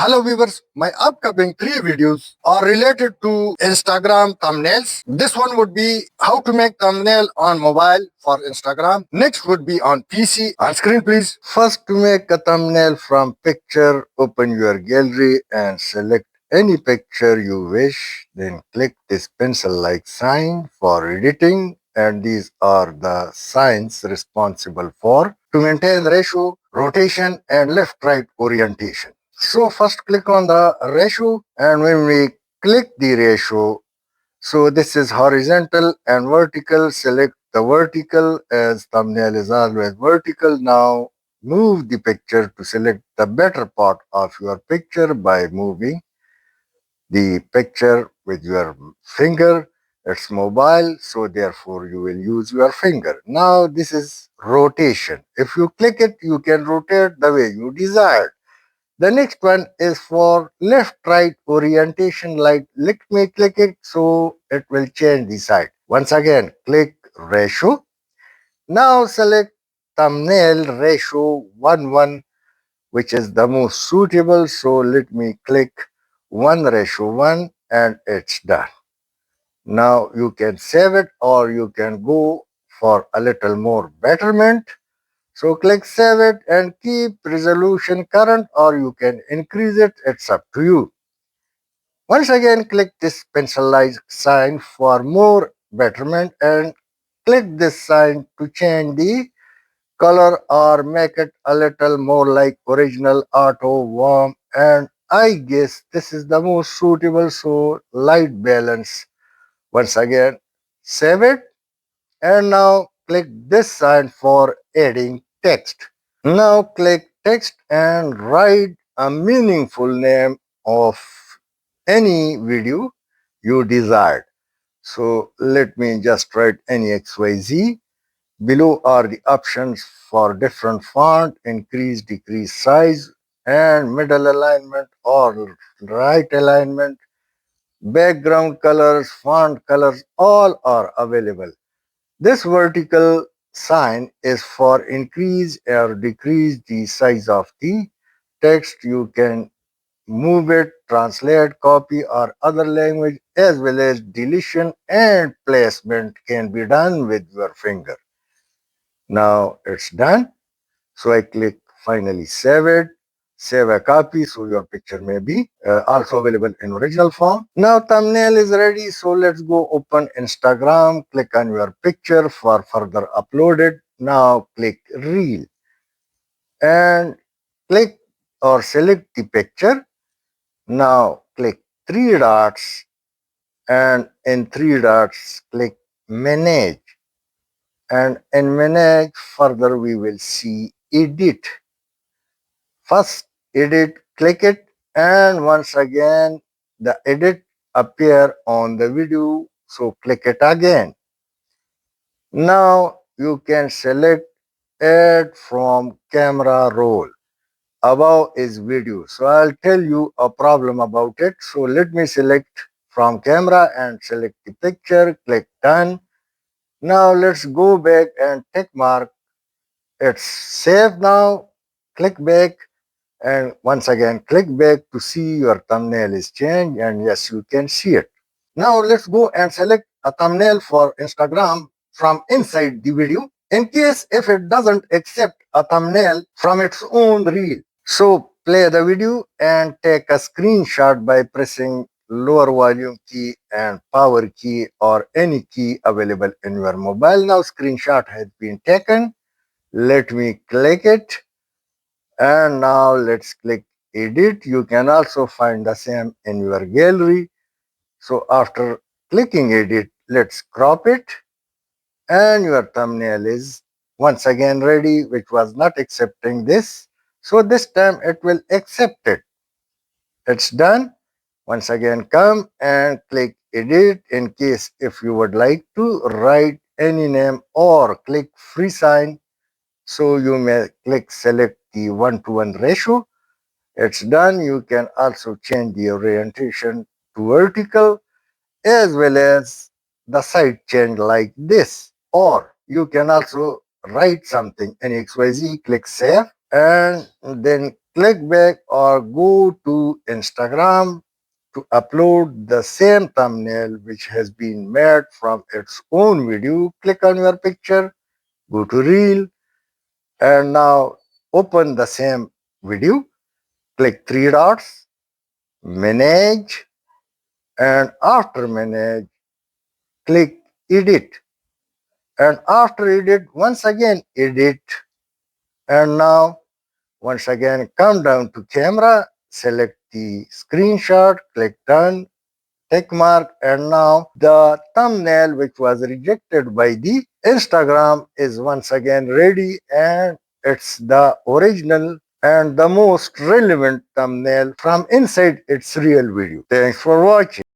Hello viewers, my upcoming 3 videos are related to Instagram thumbnails. This one would be how to make thumbnail on mobile for Instagram. Next would be on PC. On screen please. First, to make a thumbnail from picture, open your gallery and select any picture you wish. Then click this pencil-like sign for editing, and these are the signs responsible for to maintain ratio, rotation and left-right orientation. So first click on the ratio, and when we click the ratio, so this is horizontal and vertical. Select the vertical as thumbnail is always vertical. Now move the picture to select the better part of your picture by moving the picture with your finger. It's mobile, so therefore you will use your finger. Now this is rotation. If you click it, you can rotate the way you desire. The next one is for left-right orientation. Like, let me click it so it will change the side. Once again, click ratio. Now select thumbnail ratio 1:1, which is the most suitable. So let me click 1:1 and it's done. Now you can save it or you can go for a little more betterment. So click save it and keep resolution current, or you can increase it. It's up to you. Once again, click this pencil-like sign for more betterment and click this sign to change the color or make it a little more like original auto warm. And I guess this is the most suitable, so light balance. Once again, save it and now click this sign for adding text. Now click text and write a meaningful name of any video you desired. So let me just write any XYZ. Below are the options for different font, increase, decrease size, and middle alignment or right alignment, background colors, font colors, all are available. This vertical sign is for increase or decrease the size of the text. You can move it, translate, copy or other language, as well as deletion and placement can be done with your finger. Now it's done. So I click finally save it, save a copy so your picture may be also available in original form. Now thumbnail is ready. So let's go open Instagram, click on your picture for further uploaded. Now click reel and click or select the picture. Now click three dots and in three dots click manage, and in manage further we will see edit. First edit, click it, and once again the edit appear on the video, so click it again. Now you can select add from camera roll. Above is video, so I'll tell you a problem about it. So let me select from camera and select the picture, click done. Now let's go back and tick mark. It's saved now. Click back and once again click back to see your thumbnail is changed, and yes, you can see it. Now let's go and select a thumbnail for Instagram from inside the video in case if it doesn't accept a thumbnail from its own reel. So play the video and take a screenshot by pressing lower volume key and power key or any key available in your mobile. Now screenshot has been taken. Let me click it. And now let's click edit. You can also find the same in your gallery. So after clicking edit, let's crop it. And your thumbnail is once again ready, which was not accepting this. So this time it will accept it. It's done. Once again, come and click edit in case if you would like to write any name or click free sign. So you may click select the 1:1 ratio. It's done. You can also change the orientation to vertical as well as the side change like this. Or you can also write something in XYZ, click save and then click back or go to Instagram to upload the same thumbnail which has been made from its own video. Click on your picture, go to Reel, and now open the same video. Click three dots, manage, and after manage, click edit. And after edit, once again edit. And now once again come down to camera, select the screenshot, click done, tick mark, and now the thumbnail which was rejected by the Instagram is once again ready, and it's the original and the most relevant thumbnail from inside its real video. Thanks for watching.